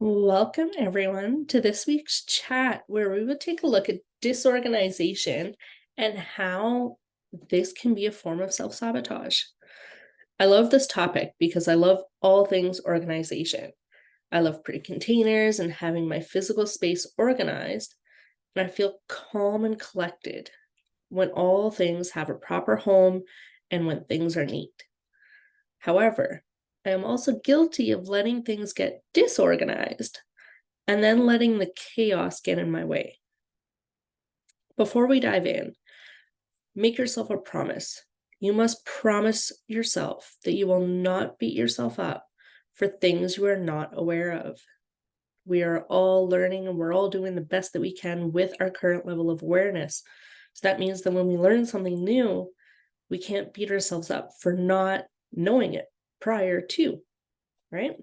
Welcome, everyone, to this week's chat where we will take a look at disorganization and how this can be a form of self sabotage. I love this topic because I love all things organization. I love pretty containers and having my physical space organized, and I feel calm and collected when all things have a proper home and when things are neat. However, I am also guilty of letting things get disorganized and then letting the chaos get in my way. Before we dive in, make yourself a promise. You must promise yourself that you will not beat yourself up for things you are not aware of. We are all learning and we're all doing the best that we can with our current level of awareness. So that means that when we learn something new, we can't beat ourselves up for not knowing it prior to, right?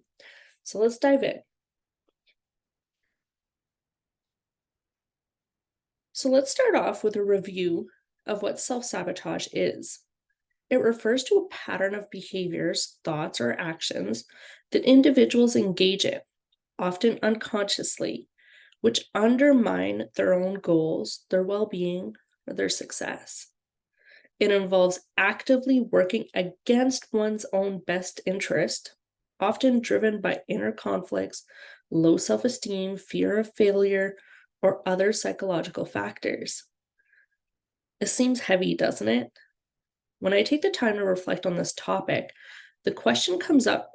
So let's dive in. So let's start off with a review of what self-sabotage is. It refers to a pattern of behaviors, thoughts, or actions that individuals engage in, often unconsciously, which undermine their own goals, their well-being, or their success. It involves actively working against one's own best interest, often driven by inner conflicts, low self-esteem, fear of failure, or other psychological factors. It seems heavy, doesn't it? When I take the time to reflect on this topic, the question comes up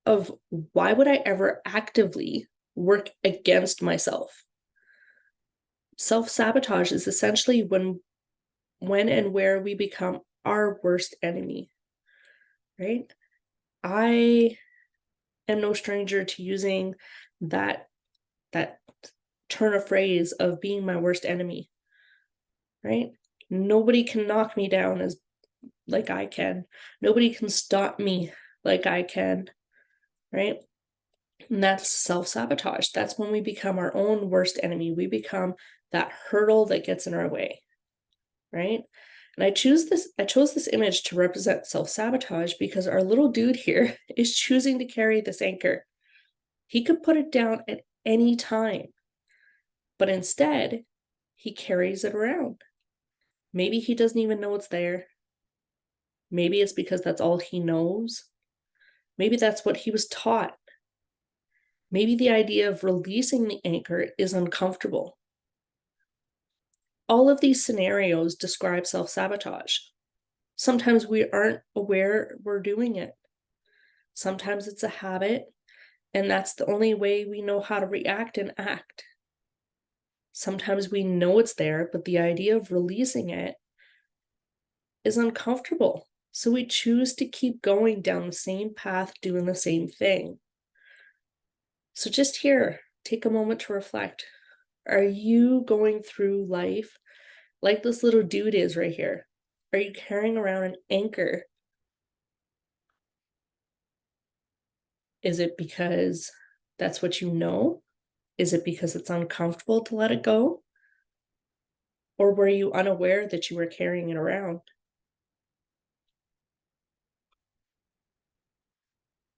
of why would I ever actively work against myself? Self-sabotage is essentially when and where we become our worst enemy, right? I am no stranger to using that turn of phrase of being my worst enemy, right? Nobody can knock me down as like I can. Nobody can stop me like I can, right? And that's self-sabotage. That's when we become our own worst enemy. We become that hurdle that gets in our way, right? And I chose this image to represent self-sabotage because our little dude here is choosing to carry this anchor. He could put it down at any time, but instead, he carries it around. Maybe he doesn't even know it's there. Maybe it's because that's all he knows. Maybe that's what he was taught. Maybe the idea of releasing the anchor is uncomfortable. All of these scenarios describe self-sabotage. Sometimes we aren't aware we're doing it. Sometimes it's a habit, and that's the only way we know how to react and act. Sometimes we know it's there, but the idea of releasing it is uncomfortable. So we choose to keep going down the same path, doing the same thing. So just here, take a moment to reflect. Are you going through life like this little dude is right here? Are you carrying around an anchor? Is it because that's what you know? Is it because it's uncomfortable to let it go? Or were you unaware that you were carrying it around?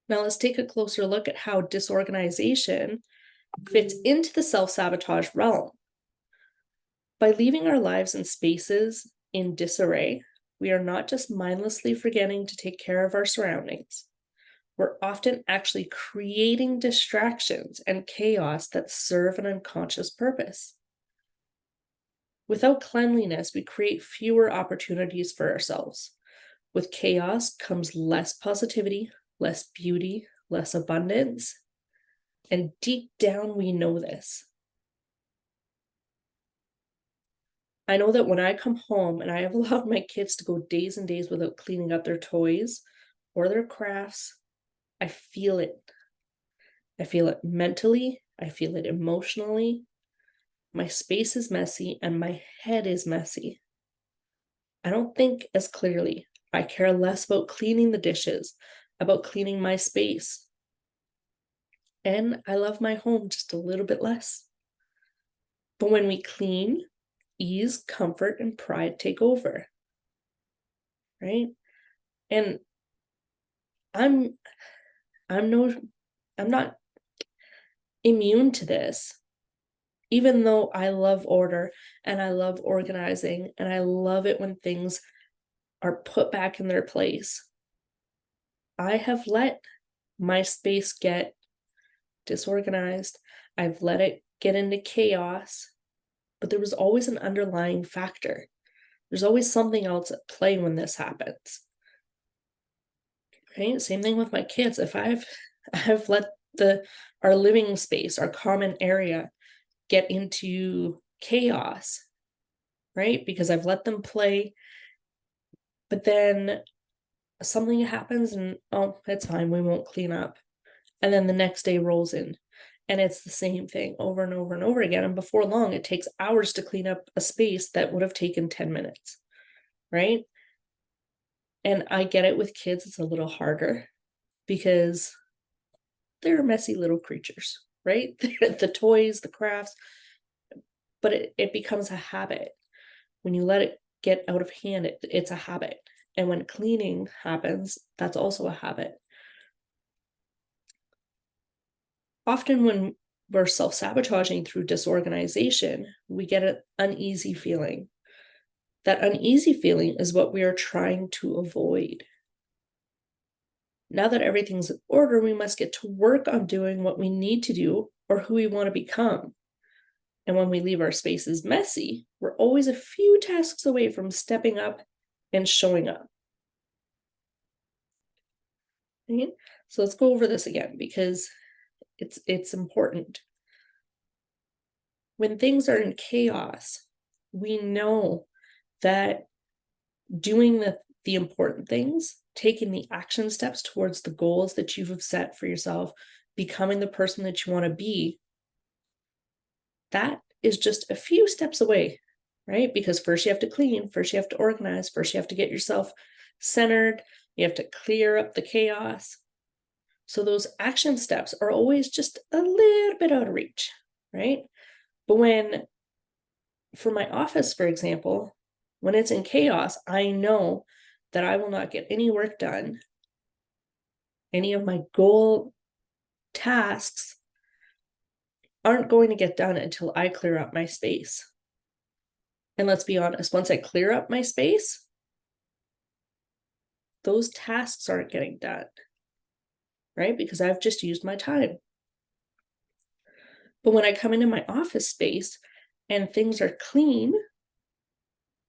Now let's take a closer look at how disorganization fits into the self-sabotage realm. By leaving our lives and spaces in disarray, we are not just mindlessly forgetting to take care of our surroundings. We're often actually creating distractions and chaos that serve an unconscious purpose. Without cleanliness, we create fewer opportunities for ourselves. With chaos comes less positivity, less beauty, less abundance, and deep down we know this. I know that when I come home and I have allowed my kids to go days and days without cleaning up their toys or their crafts, I feel it. I feel it mentally, I feel it emotionally. My space is messy and my head is messy. I don't think as clearly. I care less about cleaning the dishes, about cleaning my space. And I love my home just a little bit less. But when we clean, ease, comfort, and pride take over, right? And I'm I'm no I'm not immune to this, even though I love order and I love organizing and I love it when things are put back in their place. I have let my space get disorganized. I've let it get into chaos, but there was always an underlying factor. There's always something else at play when this happens. Right? Same thing with my kids. If I've let our living space, our common area get into chaos, right? Because I've let them play, but then something happens and oh, it's fine, we won't clean up. And then the next day rolls in and it's the same thing over and over and over again. And before long, it takes hours to clean up a space that would have taken 10 minutes, right? And I get it, with kids, it's a little harder because they're messy little creatures, right? The toys, the crafts, but it becomes a habit. When you let it get out of hand, it's a habit. And when cleaning happens, that's also a habit. Often when we're self-sabotaging through disorganization, we get an uneasy feeling. That uneasy feeling is what we are trying to avoid. Now that everything's in order, we must get to work on doing what we need to do or who we want to become. And when we leave our spaces messy, we're always a few tasks away from stepping up and showing up. Right? So let's go over this again because it's important. When things are in chaos, we know that doing the important things, taking the action steps towards the goals that you have set for yourself, becoming the person that you want to be, that is just a few steps away, right? Because first you have to clean, first you have to organize, first you have to get yourself centered, you have to clear up the chaos. So those action steps are always just a little bit out of reach, right? But for my office, for example, when it's in chaos, I know that I will not get any work done. Any of my goal tasks aren't going to get done until I clear up my space. And let's be honest, once I clear up my space, those tasks aren't getting done, right? Because I've just used my time. But when I come into my office space and things are clean,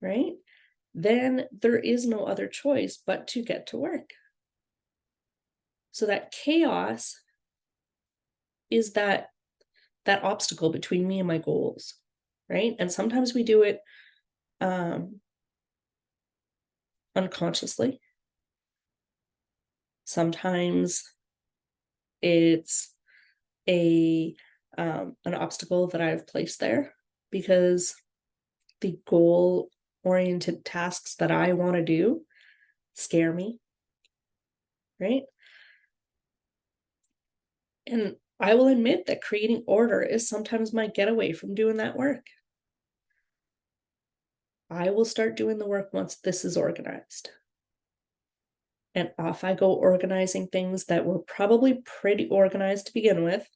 right, then there is no other choice but to get to work. So that chaos is that obstacle between me and my goals, right? And sometimes we do it unconsciously. Sometimes it's an obstacle that I've placed there because the goal-oriented tasks that I want to do scare me, right? And I will admit that creating order is sometimes my getaway from doing that work. I will start doing the work once this is organized. And off I go organizing things that were probably pretty organized to begin with,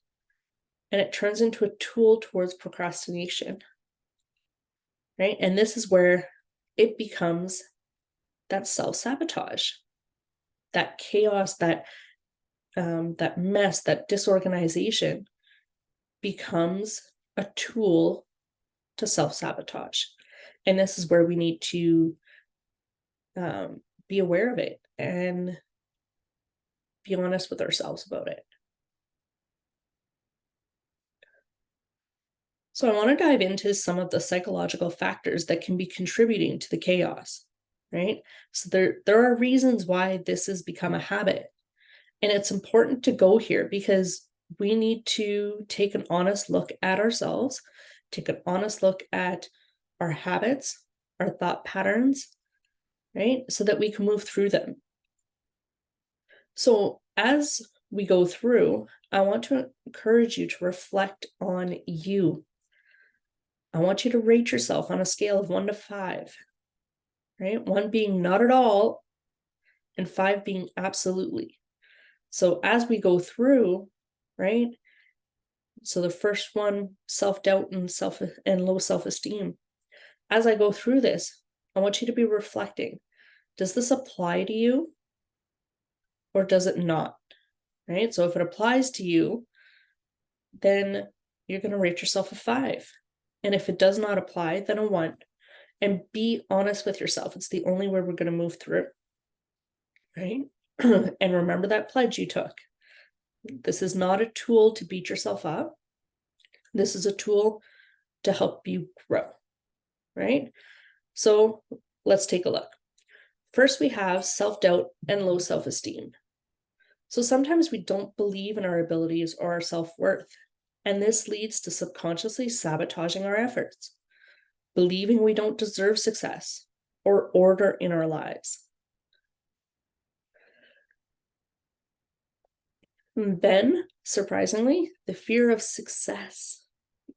and it turns into a tool towards procrastination, right? And this is where it becomes that self-sabotage, that chaos, that mess, that disorganization becomes a tool to self-sabotage. And this is where we need to be aware of it and be honest with ourselves about it. So I want to dive into some of the psychological factors that can be contributing to the chaos, right? So there are reasons why this has become a habit. And it's important to go here because we need to take an honest look at ourselves, take an honest look at our habits, our thought patterns, right? So that we can move through them. So as we go through, I want to encourage you to reflect on you. I want you to rate yourself on a scale of 1 to 5, right? 1 being not at all, and 5 being absolutely. So as we go through, right, So the first one, self-doubt and low self-esteem. As I go through this, I want you to be reflecting. Does this apply to you or does it not? Right? So if it applies to you, then you're going to rate yourself a 5. And if it does not apply, then a 1. And be honest with yourself. It's the only way we're going to move through. Right? And remember that pledge you took. This is not a tool to beat yourself up. This is a tool to help you grow. Right? So let's take a look. First, we have self-doubt and low self-esteem. So sometimes we don't believe in our abilities or our self-worth, and this leads to subconsciously sabotaging our efforts, believing we don't deserve success or order in our lives. And then, surprisingly, the fear of success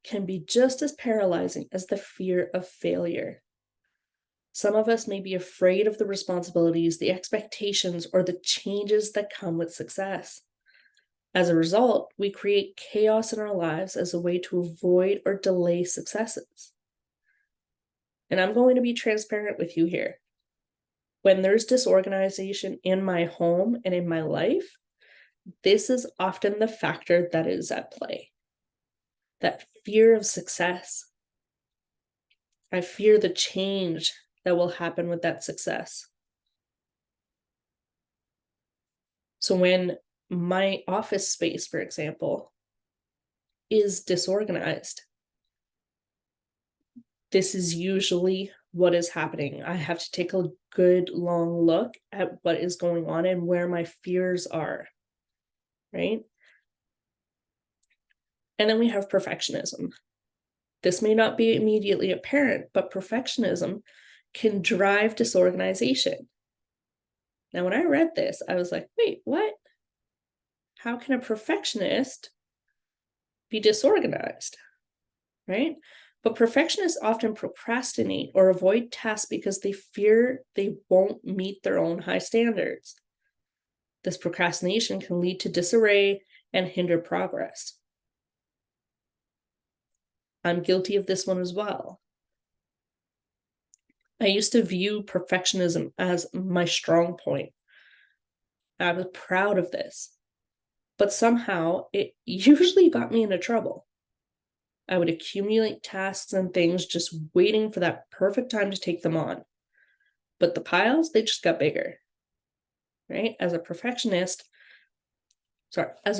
can be just as paralyzing as the fear of failure. Some of us may be afraid of the responsibilities, the expectations, or the changes that come with success. As a result, we create chaos in our lives as a way to avoid or delay successes. And I'm going to be transparent with you here. When there's disorganization in my home and in my life, this is often the factor that is at play. That fear of success. I fear the change that will happen with that success. So when my office space, for example, is disorganized, this is usually what is happening. I have to take a good long look at what is going on and where my fears are, right? And then we have perfectionism. This may not be immediately apparent, but perfectionism can drive disorganization. Now, when I read this, I was like, wait, what? How can a perfectionist be disorganized, right? But perfectionists often procrastinate or avoid tasks because they fear they won't meet their own high standards. This procrastination can lead to disarray and hinder progress. I'm guilty of this one as well. I used to view perfectionism as my strong point. I was proud of this, but somehow it usually got me into trouble. I would accumulate tasks and things just waiting for that perfect time to take them on. But the piles, they just got bigger, right? As a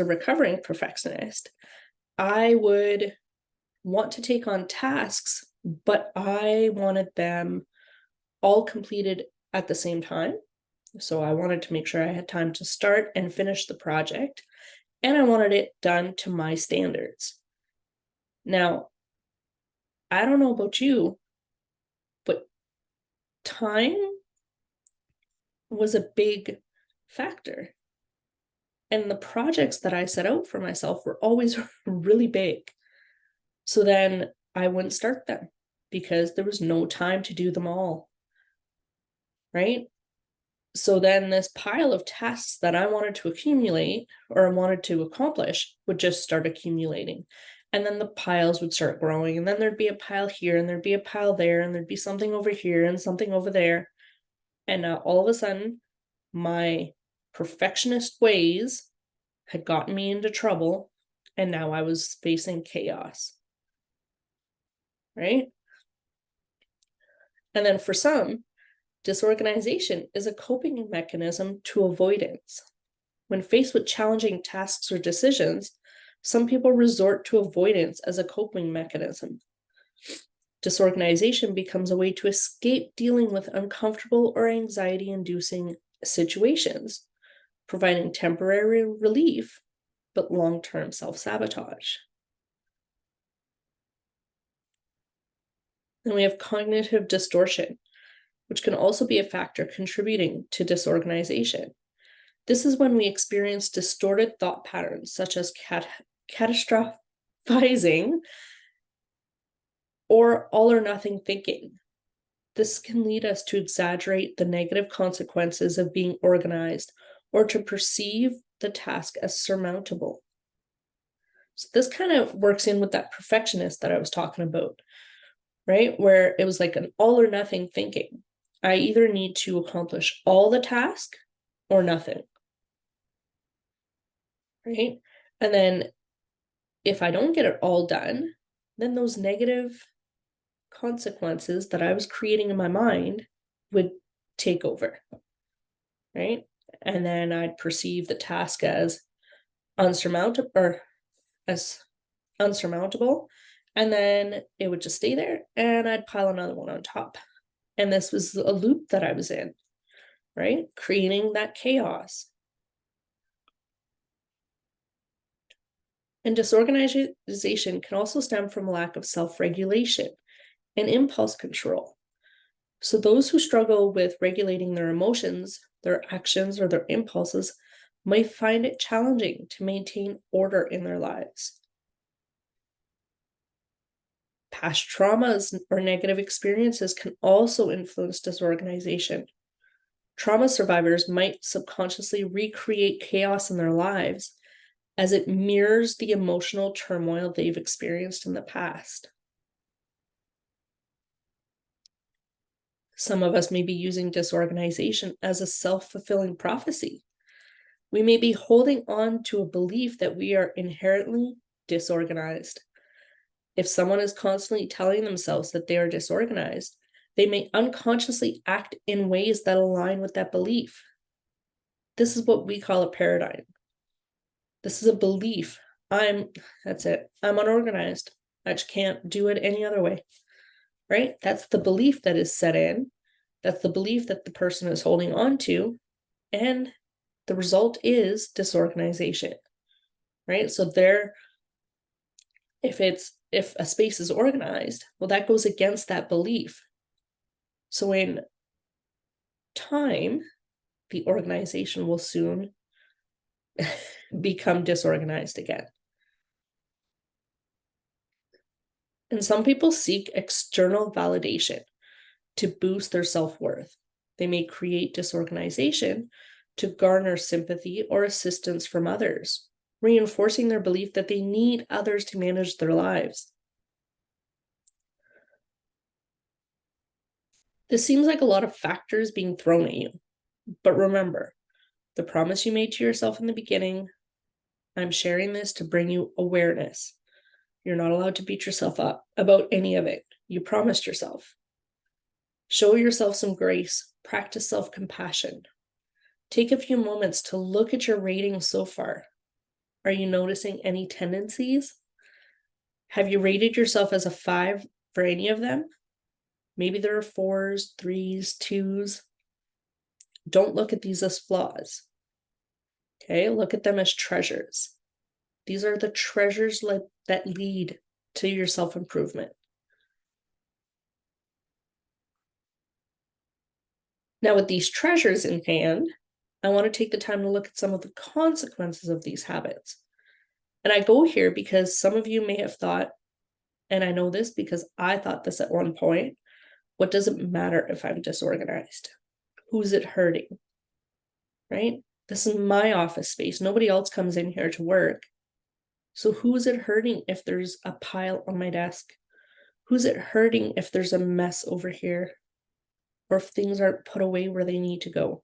recovering perfectionist, I would want to take on tasks, but I wanted them all completed at the same time. So I wanted to make sure I had time to start and finish the project, and I wanted it done to my standards. Now, I don't know about you, but time was a big factor. And the projects that I set out for myself were always really big. So then I wouldn't start them because there was no time to do them all. Right? So then this pile of tasks that I wanted to accumulate or I wanted to accomplish would just start accumulating. And then the piles would start growing. And then there'd be a pile here and there'd be a pile there and there'd be something over here and something over there. And now all of a sudden, my perfectionist ways had gotten me into trouble. And now I was facing chaos. Right? And then for some, disorganization is a coping mechanism to avoidance. When faced with challenging tasks or decisions, some people resort to avoidance as a coping mechanism. Disorganization becomes a way to escape dealing with uncomfortable or anxiety-inducing situations, providing temporary relief, but long-term self-sabotage. Then we have cognitive distortion, which can also be a factor contributing to disorganization. This is when we experience distorted thought patterns, such as catastrophizing or all or nothing thinking. This can lead us to exaggerate the negative consequences of being organized or to perceive the task as surmountable. So this kind of works in with that perfectionist that I was talking about, right? Where it was like an all or nothing thinking. I either need to accomplish all the task or nothing, right? And then if I don't get it all done, then those negative consequences that I was creating in my mind would take over, right? And then I'd perceive the task as unsurmountable or as unsurmountable. And then it would just stay there and I'd pile another one on top. And this was a loop that I was in, right? Creating that chaos. And disorganization can also stem from a lack of self-regulation and impulse control. So those who struggle with regulating their emotions, their actions, or their impulses might find it challenging to maintain order in their lives. Past traumas or negative experiences can also influence disorganization. Trauma survivors might subconsciously recreate chaos in their lives as it mirrors the emotional turmoil they've experienced in the past. Some of us may be using disorganization as a self-fulfilling prophecy. We may be holding on to a belief that we are inherently disorganized. If someone is constantly telling themselves that they are disorganized, they may unconsciously act in ways that align with that belief. This is what we call a paradigm. This is a belief. That's it. I'm unorganized. I just can't do it any other way, right? That's the belief that is set in. That's the belief that the person is holding on to. And the result is disorganization, right? So if a space is organized, well, that goes against that belief. So in time, the organization will soon become disorganized again. And some people seek external validation to boost their self-worth. They may create disorganization to garner sympathy or assistance from others, reinforcing their belief that they need others to manage their lives. This seems like a lot of factors being thrown at you, but remember, the promise you made to yourself in the beginning, I'm sharing this to bring you awareness. You're not allowed to beat yourself up about any of it. You promised yourself. Show yourself some grace. Practice self-compassion. Take a few moments to look at your ratings so far. Are you noticing any tendencies? Have you rated yourself as a 5 for any of them? Maybe there are 4s, 3s, 2s. Don't look at these as flaws. Okay, look at them as treasures. These are the treasures that lead to your self-improvement. Now, with these treasures in hand, I want to take the time to look at some of the consequences of these habits. And I go here because some of you may have thought, and I know this because I thought this at one point, what does it matter if I'm disorganized? Who's it hurting? Right? This is my office space. Nobody else comes in here to work. So who's it hurting if there's a pile on my desk? Who's it hurting if there's a mess over here? Or if things aren't put away where they need to go?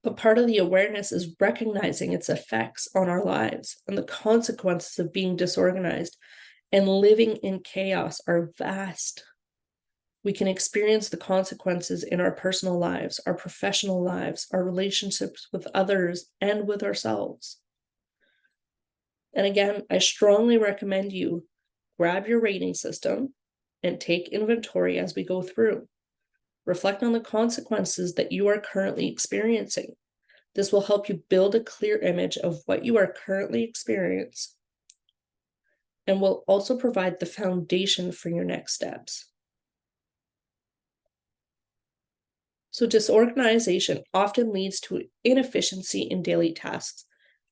But part of the awareness is recognizing its effects on our lives, and the consequences of being disorganized and living in chaos are vast. We can experience the consequences in our personal lives, our professional lives, our relationships with others, and with ourselves. And again, I strongly recommend you grab your rating system and take inventory as we go through. Reflect on the consequences that you are currently experiencing. This will help you build a clear image of what you are currently experiencing and will also provide the foundation for your next steps. So disorganization often leads to inefficiency in daily tasks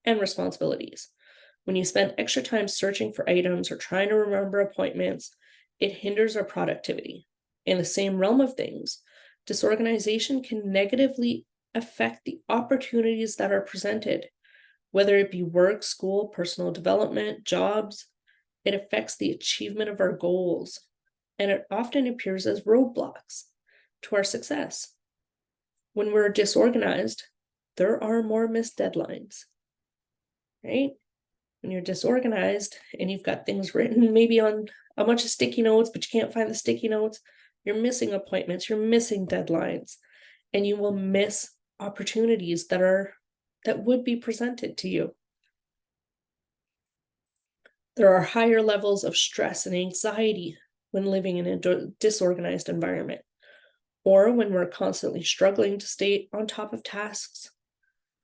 and responsibilities. When you spend extra time searching for items or trying to remember appointments, it hinders our productivity. In the same realm of things, disorganization can negatively affect the opportunities that are presented. Whether it be work, school, personal development, jobs, it affects the achievement of our goals, and it often appears as roadblocks to our success. When we're disorganized, there are more missed deadlines, right? When you're disorganized and you've got things written maybe on a bunch of sticky notes, but you can't find the sticky notes, you're missing appointments, you're missing deadlines, and you will miss opportunities that would be presented to you. There are higher levels of stress and anxiety when living in a disorganized environment, or when we're constantly struggling to stay on top of tasks.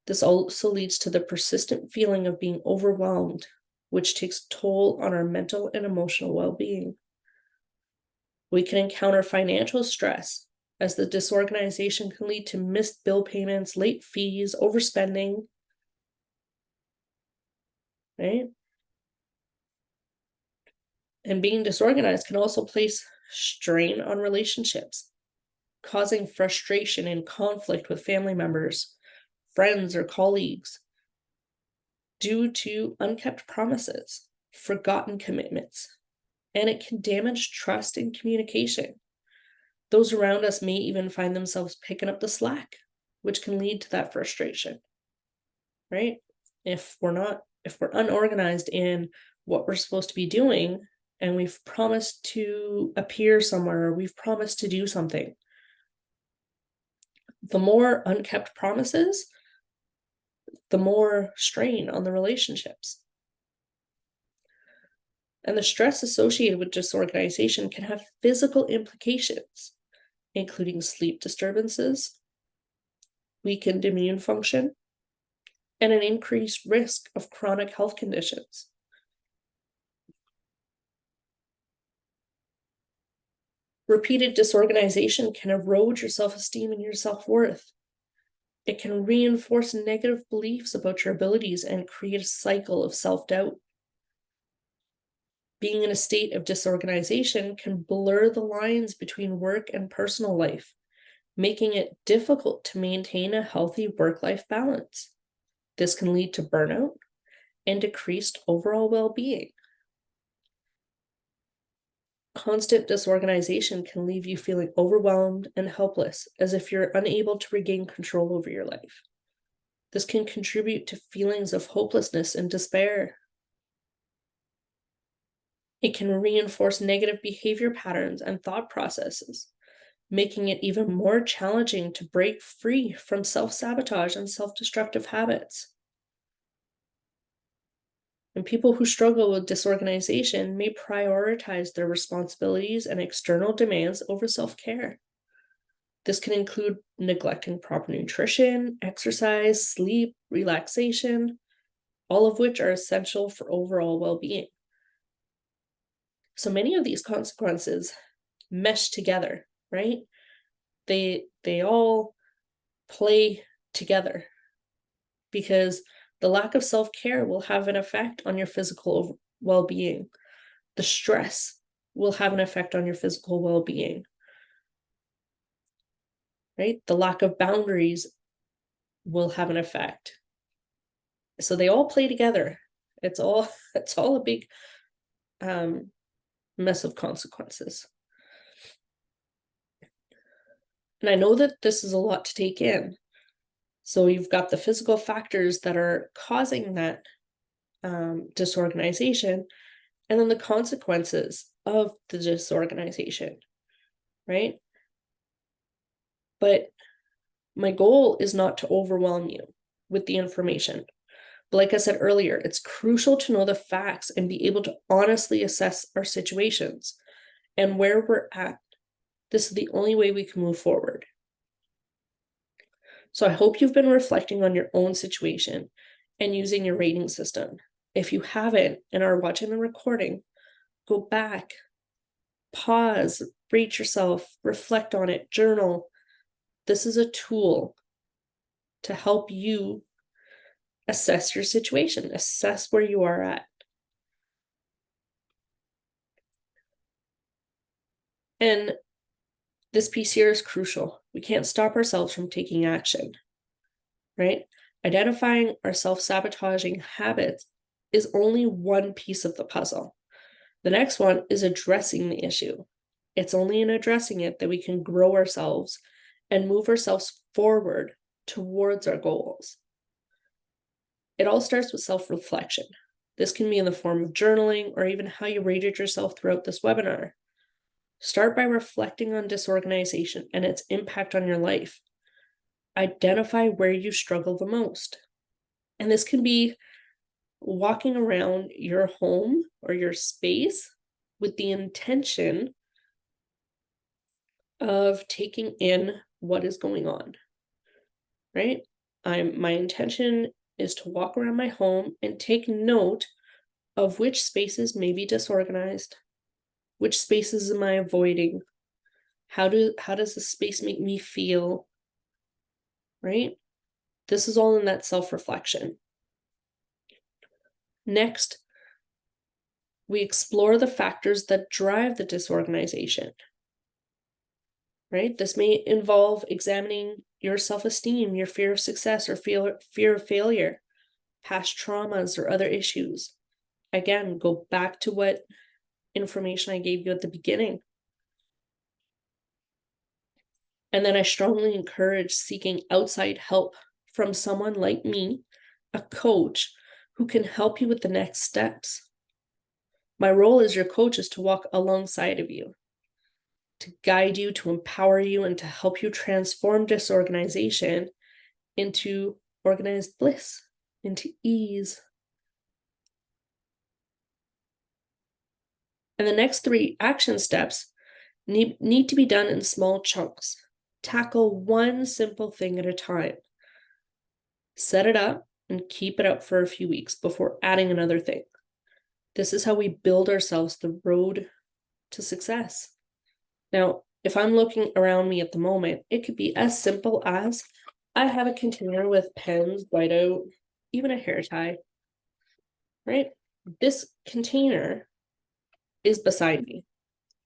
This also leads to the persistent feeling of being overwhelmed, which takes a toll on our mental and emotional well-being. We can encounter financial stress, as the disorganization can lead to missed bill payments, late fees, overspending, right? And being disorganized can also place strain on relationships, causing frustration and conflict with family members, friends, or colleagues due to unkept promises, forgotten commitments, and it can damage trust and communication. Those around us may even find themselves picking up the slack, which can lead to that frustration, right? If we're unorganized in what we're supposed to be doing, and we've promised to appear somewhere, or we've promised to do something, the more unkept promises, the more strain on the relationships. And the stress associated with disorganization can have physical implications, including sleep disturbances, weakened immune function, and an increased risk of chronic health conditions. Repeated disorganization can erode your self-esteem and your self-worth. It can reinforce negative beliefs about your abilities and create a cycle of self-doubt. Being in a state of disorganization can blur the lines between work and personal life, making it difficult to maintain a healthy work-life balance. This can lead to burnout and decreased overall well-being. Constant disorganization can leave you feeling overwhelmed and helpless, as if you're unable to regain control over your life. This can contribute to feelings of hopelessness and despair. It can reinforce negative behavior patterns and thought processes, making it even more challenging to break free from self-sabotage and self-destructive habits. And people who struggle with disorganization may prioritize their responsibilities and external demands over self-care. This can include neglecting proper nutrition, exercise, sleep, relaxation, all of which are essential for overall well-being. So many of these consequences mesh together, right? They all play together, because the lack of self-care will have an effect on your physical well-being. The stress will have an effect on your physical well-being, right? The lack of boundaries will have an effect. So they all play together. It's all a big mess of consequences. And I know that this is a lot to take in. So you've got the physical factors that are causing that disorganization, and then the consequences of the disorganization, right? But my goal is not to overwhelm you with the information. But like I said earlier, it's crucial to know the facts and be able to honestly assess our situations and where we're at. This is the only way we can move forward. So I hope you've been reflecting on your own situation and using your rating system. If you haven't and are watching the recording, go back, pause, rate yourself, reflect on it, journal. This is a tool to help you assess your situation, assess where you are at. And this piece here is crucial. We can't stop ourselves from taking action, right? Identifying our self-sabotaging habits is only one piece of the puzzle. The next one is addressing the issue. It's only in addressing it that we can grow ourselves and move ourselves forward towards our goals. It all starts with self-reflection. This can be in the form of journaling or even how you rated yourself throughout this webinar. Start by reflecting on disorganization and its impact on your life. Identify where you struggle the most. And this can be walking around your home or your space with the intention of taking in what is going on, right? My intention is to walk around my home and take note of which spaces may be disorganized, which spaces am I avoiding, how does the space make me feel, right? This is all in that self-reflection. Next, we explore the factors that drive the disorganization, right? This may involve examining your self-esteem, your fear of success or fear of failure, past traumas or other issues. Again, go back to what information I gave you at the beginning. And then I strongly encourage seeking outside help from someone like me, a coach, who can help you with the next steps. My role as your coach is to walk alongside of you, to guide you, to empower you, and to help you transform disorganization into organized bliss, into ease. And the next 3 action steps need to be done in small chunks. Tackle one simple thing at a time. Set it up and keep it up for a few weeks before adding another thing. This is how we build ourselves the road to success. Now, if I'm looking around me at the moment, it could be as simple as I have a container with pens, whiteout, even a hair tie, right? This container is beside me.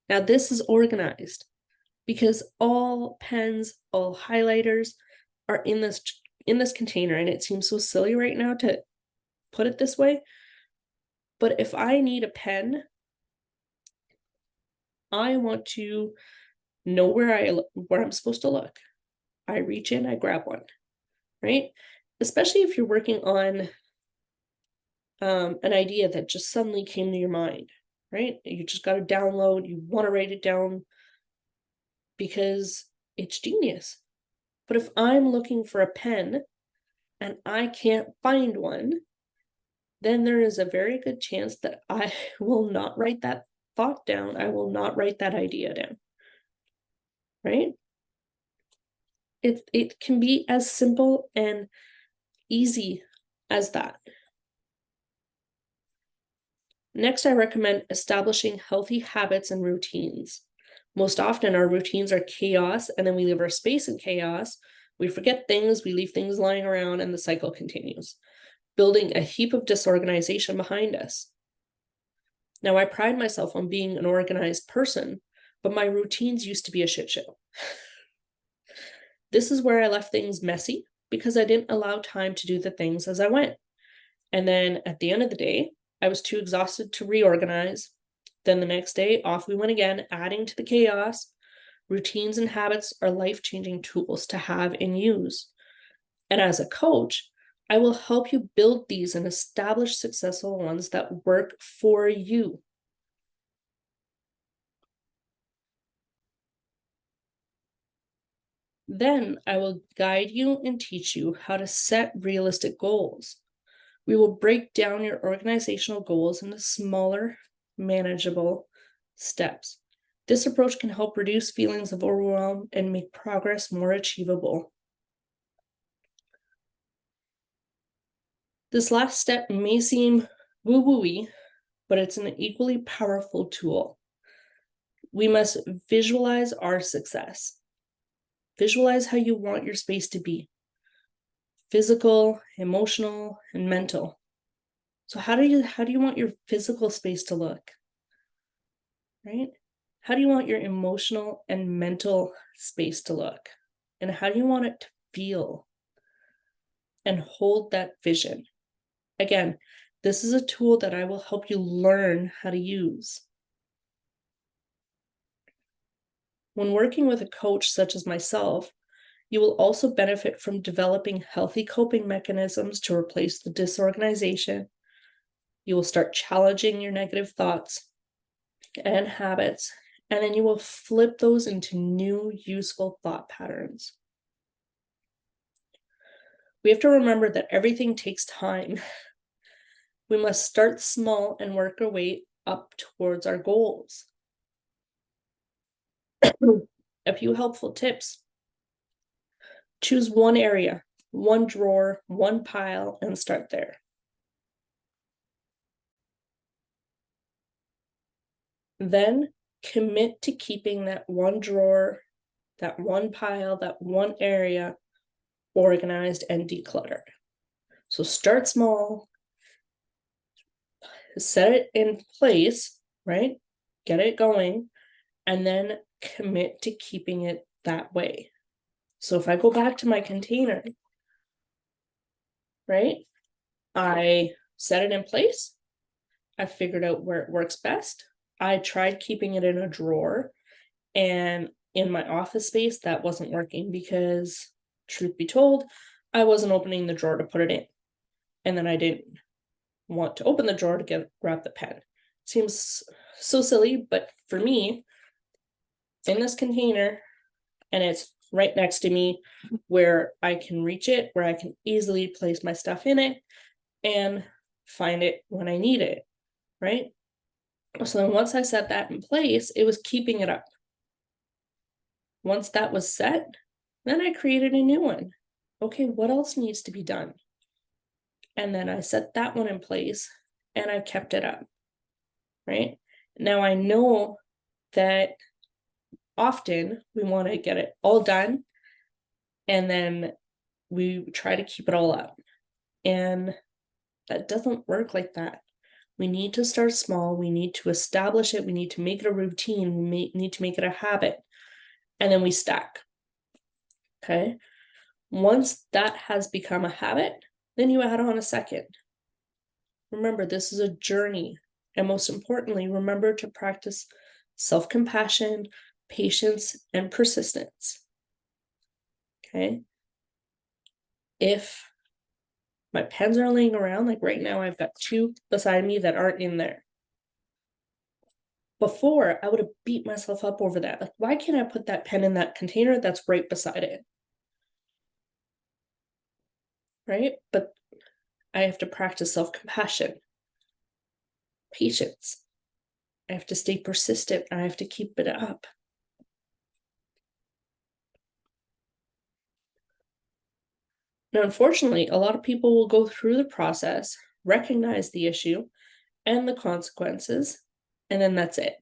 Now, this is organized because all pens, all highlighters are in this container, and it seems so silly right now to put it this way. But if I need a pen, I want to know where I'm supposed to look. I reach in, I grab one, right? Especially if you're working on an idea that just suddenly came to your mind, right? You just got to download, you want to write it down because it's genius. But if I'm looking for a pen and I can't find one, then there is a very good chance that I will not write that thought down. I will not write that idea down, right? It can be as simple and easy as that. Next, I recommend establishing healthy habits and routines. Most often, our routines are chaos, and then we leave our space in chaos. We forget things, we leave things lying around, and the cycle continues, building a heap of disorganization behind us. Now, I pride myself on being an organized person, but my routines used to be a shit show. This is where I left things messy because I didn't allow time to do the things as I went. And then at the end of the day, I was too exhausted to reorganize. Then the next day, off we went again, adding to the chaos. Routines and habits are life-changing tools to have and use. And as a coach, I will help you build these and establish successful ones that work for you. Then I will guide you and teach you how to set realistic goals. We will break down your organizational goals into smaller, manageable steps. This approach can help reduce feelings of overwhelm and make progress more achievable. This last step may seem woo-woo-y, but it's an equally powerful tool. We must visualize our success. Visualize how you want your space to be. Physical, emotional, and mental. So how do you want your physical space to look? Right? How do you want your emotional and mental space to look? And how do you want it to feel? and hold that vision. Again, this is a tool that I will help you learn how to use. When working with a coach such as myself, you will also benefit from developing healthy coping mechanisms to replace the disorganization. You will start challenging your negative thoughts and habits, and then you will flip those into new, useful thought patterns. We have to remember that everything takes time. We must start small and work our way up towards our goals. A few helpful tips. Choose one area, one drawer, one pile, and start there. Then commit to keeping that one drawer, that one pile, that one area organized and decluttered. So start small, set it in place, right? Get it going, and then commit to keeping it that way. So if I go back to my container, right? I set it in place. I figured out where it works best. I tried keeping it in a drawer, and in my office space, that wasn't working because, truth be told, I wasn't opening the drawer to put it in. And then I didn't want to open the drawer to grab the pen. Seems so silly, but for me, it's in this container and it's right next to me where I can reach it, where I can easily place my stuff in it and find it when I need it, right? So then once I set that in place, it was keeping it up. Once that was set, then I created a new one. Okay, what else needs to be done? And then I set that one in place and I kept it up, right? Now I know that often we want to get it all done and then we try to keep it all up. And that doesn't work like that. We need to start small. We need to establish it. We need to make it a routine. We need to make it a habit. And then we stack. Okay. Once that has become a habit, then you add on a second. Remember, this is a journey. And most importantly, remember to practice self-compassion, patience, and persistence. Okay. If my pens are laying around, like right now, I've got two beside me that aren't in there. Before, I would have beat myself up over that. Like, why can't I put that pen in that container that's right beside it? Right? But I have to practice self-compassion, patience. I have to stay persistent. I have to keep it up. Now, unfortunately, a lot of people will go through the process, recognize the issue and the consequences, and then that's it.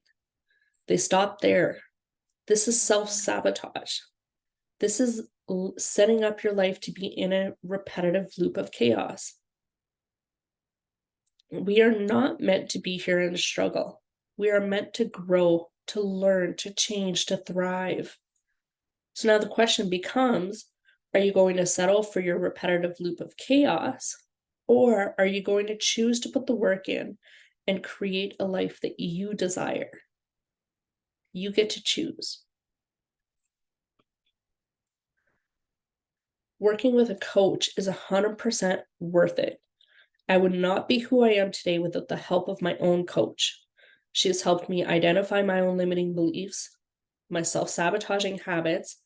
They stop there. This is self-sabotage. This is setting up your life to be in a repetitive loop of chaos. We are not meant to be here in a struggle. We are meant to grow, to learn, to change, to thrive. So now the question becomes, are you going to settle for your repetitive loop of chaos? Or are you going to choose to put the work in and create a life that you desire? You get to choose. Working with a coach is 100% worth it. I would not be who I am today without the help of my own coach. She has helped me identify my own limiting beliefs, my self-sabotaging habits,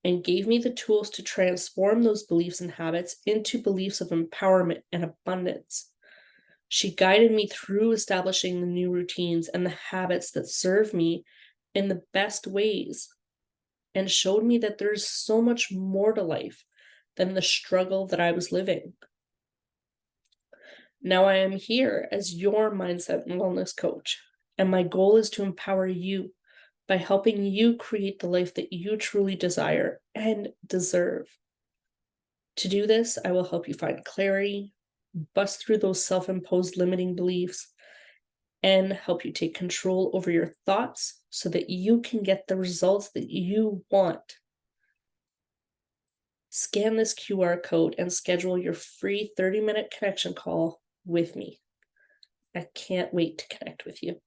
and gave me the tools to transform those beliefs and habits into beliefs of empowerment and abundance. She guided me through establishing the new routines and the habits that serve me in the best ways, and showed me that there's so much more to life than the struggle that I was living. Now I am here as your mindset and wellness coach, and my goal is to empower you by helping you create the life that you truly desire and deserve. To do this, I will help you find clarity, bust through those self-imposed limiting beliefs, and help you take control over your thoughts so that you can get the results that you want. Scan this QR code and schedule your free 30-minute connection call with me. I can't wait to connect with you.